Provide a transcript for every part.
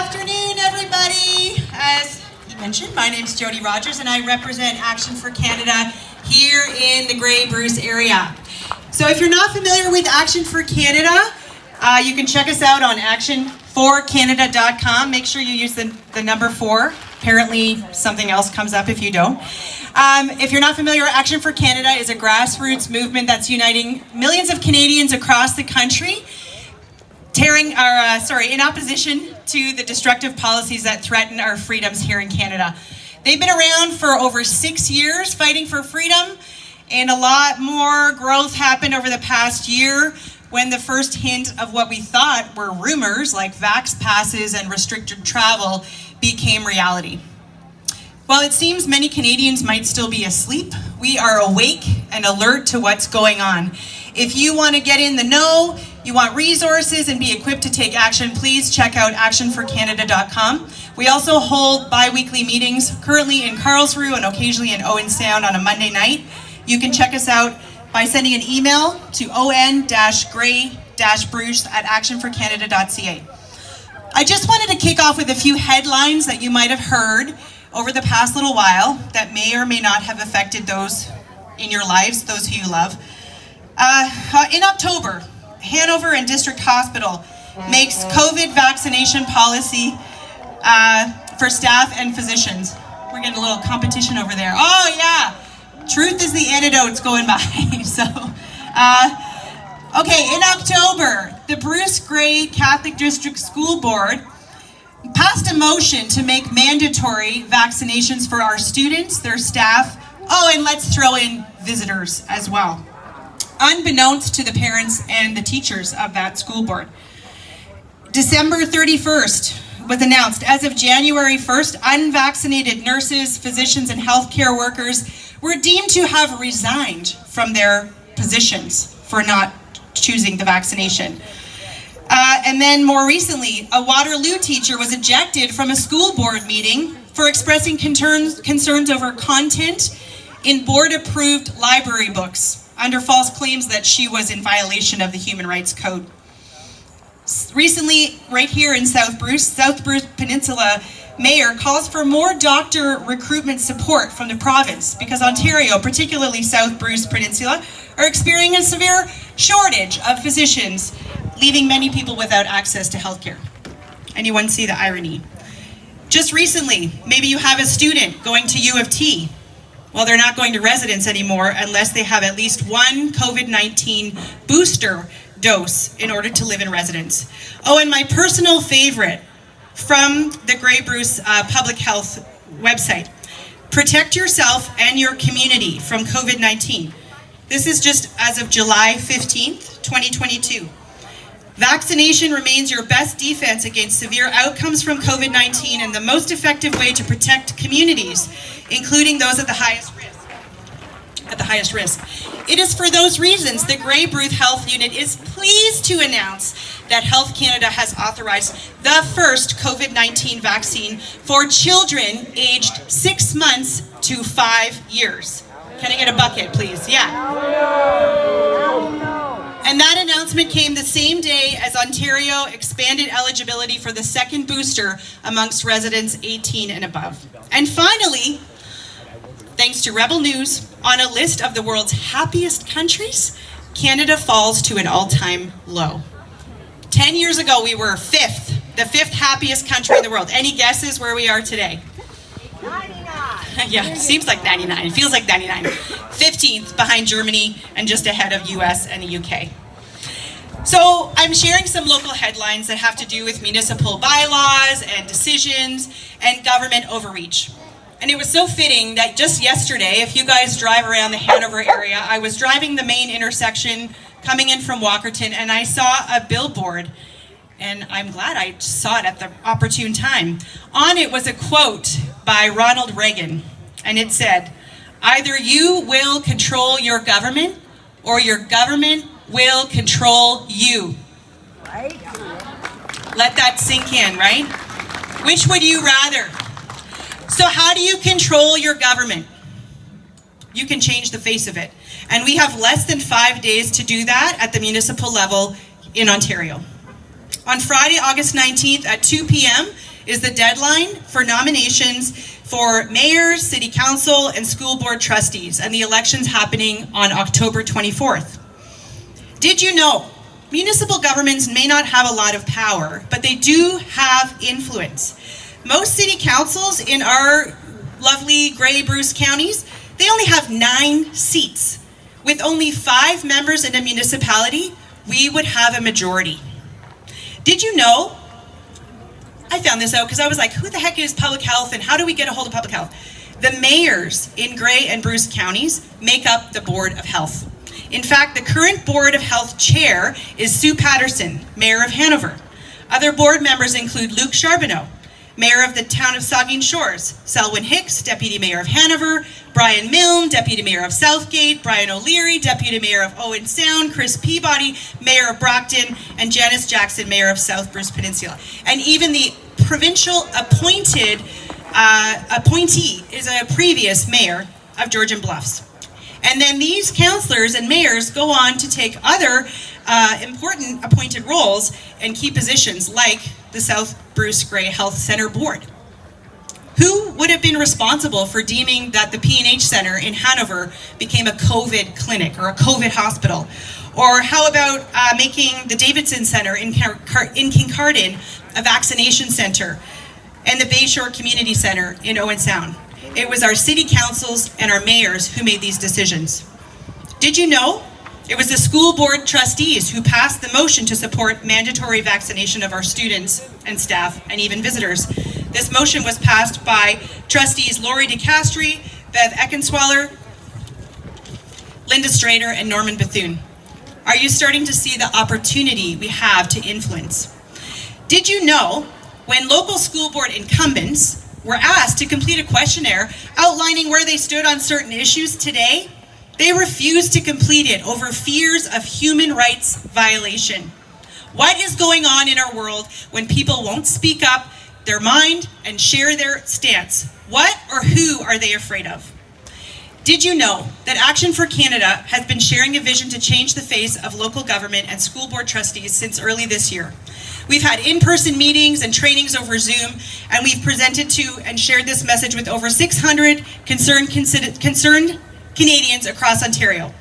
afternoon, everybody. As he mentioned, my name is Jodi Rodgers, and I represent Action for Canada here in the Grey Bruce area. So if you're not familiar with Action for Canada, you can check us out on actionforcanada.com. Make sure you use the number 4. Apparently something else comes up if you don't. If you're not familiar, Action for Canada is a grassroots movement that's uniting millions of Canadians across the country, in opposition to the destructive policies that threaten our freedoms here in Canada. They've been around for over 6 years fighting for freedom, and a lot more growth happened over the past year when the first hint of what we thought were rumors, like vax passes and restricted travel, became reality. While it seems many Canadians might still be asleep, we are awake and alert to what's going on. If you want to get in the know, you want resources and be equipped to take action, please check out actionforcanada.com. We also hold bi-weekly meetings currently in Karlsruhe and occasionally in Owen Sound on a Monday night. You can check us out by sending an email to on-grey-bruce@actionforcanada.ca. I just wanted to kick off with a few headlines that you might have heard over the past little while that may or may not have affected those in your lives, those who you love. In October, Hanover and District Hospital makes COVID vaccination policy for staff and physicians. We're getting a little competition over there. Oh yeah, truth is the antidote's going by. Okay, in October, the Bruce Grey Catholic District School Board passed a motion to make mandatory vaccinations for our students, their staff, and let's throw in visitors as well, unbeknownst to the parents and the teachers of that school board. December 31st was announced. As of January 1st, unvaccinated nurses, physicians, and healthcare workers were deemed to have resigned from their positions for not choosing the vaccination. And then more recently, a Waterloo teacher was ejected from a school board meeting for expressing concerns over content in board-approved library books under false claims that she was in violation of the Human Rights Code. Recently, right here in South Bruce Peninsula Mayor calls for more doctor recruitment support from the province because Ontario, particularly South Bruce Peninsula, are experiencing a severe shortage of physicians, leaving many people without access to healthcare. Anyone see the irony? Just recently, maybe you have a student going to U of T. Well, they're not going to residence anymore unless they have at least one COVID-19 booster dose in order to live in residence. Oh, and my personal favorite from the Grey Bruce Public Health website, protect yourself and your community from COVID-19. This is just as of July 15th, 2022. Vaccination remains your best defense against severe outcomes from COVID-19 and the most effective way to protect communities, including those at the highest risk. It is for those reasons the Grey Bruce Health Unit is pleased to announce that Health Canada has authorized the first COVID-19 vaccine for children aged 6 months to 5 years. Can I get a bucket, please? Yeah. And that announcement came the same day as Ontario expanded eligibility for the second booster amongst residents 18 and above. And finally, thanks to Rebel News, on a list of the world's happiest countries, Canada falls to an all-time low. 10 years ago, we were the fifth happiest country in the world. Any guesses where we are today? 99. Yeah, seems like 99. It feels like 99. 15th behind Germany and just ahead of US and the UK. So I'm sharing some local headlines that have to do with municipal bylaws and decisions and government overreach. And it was so fitting that just yesterday, if you guys drive around the Hanover area, I was driving the main intersection coming in from Walkerton and I saw a billboard. And I'm glad I saw it at the opportune time. On it was a quote by Ronald Reagan, and it said, "Either you will control your government, or your government will control you." Right? Let that sink in, right? Which would you rather? So how do you control your government? You can change the face of it. And we have less than 5 days to do that at the municipal level in Ontario. On Friday, August 19th at 2 p.m., is the deadline for nominations for mayors, city council, and school board trustees, and the election's happening on October 24th. Did you know municipal governments may not have a lot of power, but they do have influence? Most city councils in our lovely Grey Bruce counties, they only have 9 seats. With only 5 members in a municipality, we would have a majority. Did you know? I found this out because I was like, who the heck is public health and how do we get a hold of public health? The mayors in Grey and Bruce counties make up the Board of Health. In fact, the current Board of Health chair is Sue Patterson, Mayor of Hanover. Other board members include Luke Charbonneau, Mayor of the town of Saugeen Shores, Selwyn Hicks, Deputy Mayor of Hanover, Brian Milne, Deputy Mayor of Southgate, Brian O'Leary, Deputy Mayor of Owen Sound, Chris Peabody, Mayor of Brockton, and Janice Jackson, Mayor of South Bruce Peninsula. And even the provincial appointee is a previous mayor of Georgian Bluffs. And then these councillors and mayors go on to take other important appointed roles and key positions like the South Bruce Grey Health Centre Board. Who would have been responsible for deeming that the P&H Centre in Hanover became a COVID clinic or a COVID hospital? Or how about making the Davidson Centre in Kincardine a vaccination centre and the Bayshore Community Centre in Owen Sound? It was our city councils and our mayors who made these decisions. Did you know? It was the school board trustees who passed the motion to support mandatory vaccination of our students and staff and even visitors. This motion was passed by trustees Laurie DeCastri, Bev Eckenswaller, Linda Strader, and Norman Bethune. Are you starting to see the opportunity we have to influence? Did you know when local school board incumbents were asked to complete a questionnaire outlining where they stood on certain issues today, they refused to complete it over fears of human rights violation? What is going on in our world when people won't speak up their mind and share their stance? What or who are they afraid of? Did you know that Action for Canada has been sharing a vision to change the face of local government and school board trustees since early this year? We've had in-person meetings and trainings over Zoom, and we've presented to and shared this message with over 600 concerned Canadians across Ontario.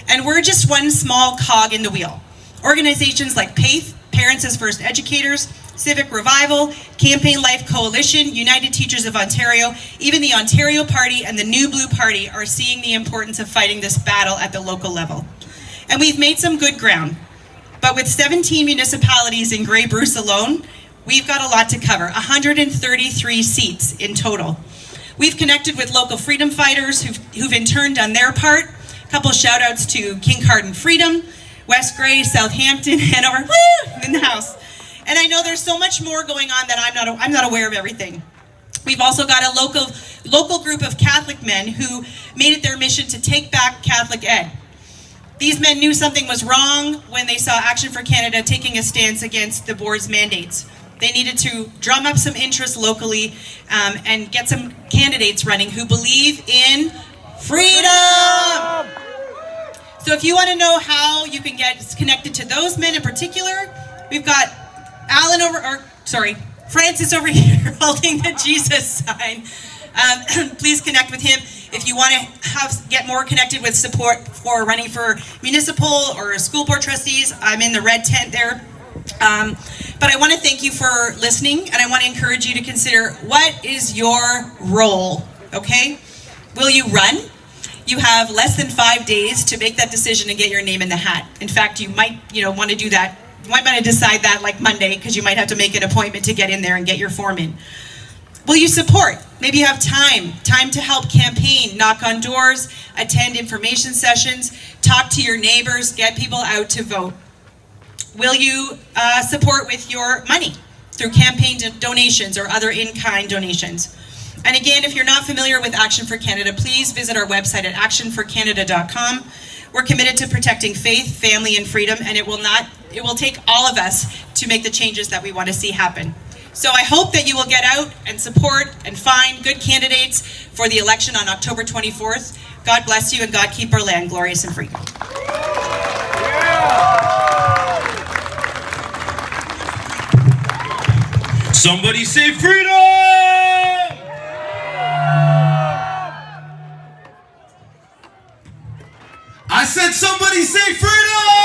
And we're just one small cog in the wheel. Organizations like PAIF, Parents as First Educators, Civic Revival, Campaign Life Coalition, United Teachers of Ontario, even the Ontario Party and the New Blue Party are seeing the importance of fighting this battle at the local level. And we've made some good ground. But with 17 municipalities in Grey Bruce alone, we've got a lot to cover, 133 seats in total. We've connected with local freedom fighters who've in turn done their part. A couple shout outs to Kincardine Freedom, West Grey, Southampton, Hanover, woo, in the house. And I know there's so much more going on that I'm not aware of everything. We've also got a local group of Catholic men who made it their mission to take back Catholic ed. These men knew something was wrong when they saw Action for Canada taking a stance against the board's mandates. They needed to drum up some interest locally and get some candidates running who believe in freedom. So if you want to know how you can get connected to those men in particular, we've got Francis over here holding the Jesus sign. Please connect with him. If you want to get more connected with support for running for municipal or school board trustees, I'm in the red tent there. But I want to thank you for listening, and I want to encourage you to consider, what is your role, okay? Will you run? You have less than 5 days to make that decision and get your name in the hat. In fact, you might want to do that. You might want to decide that like Monday, because you might have to make an appointment to get in there and get your form in. Will you support? Maybe you have time to help campaign, knock on doors, attend information sessions, talk to your neighbors, get people out to vote. Will you support with your money through campaign donations or other in-kind donations? And again, if you're not familiar with Action for Canada, please visit our website at actionforcanada.com. We're committed to protecting faith, family, and freedom, and it will take all of us to make the changes that we want to see happen. So I hope that you will get out and support and find good candidates for the election on October 24th. God bless you, and God keep our land glorious and free. Somebody say freedom! I said somebody say freedom!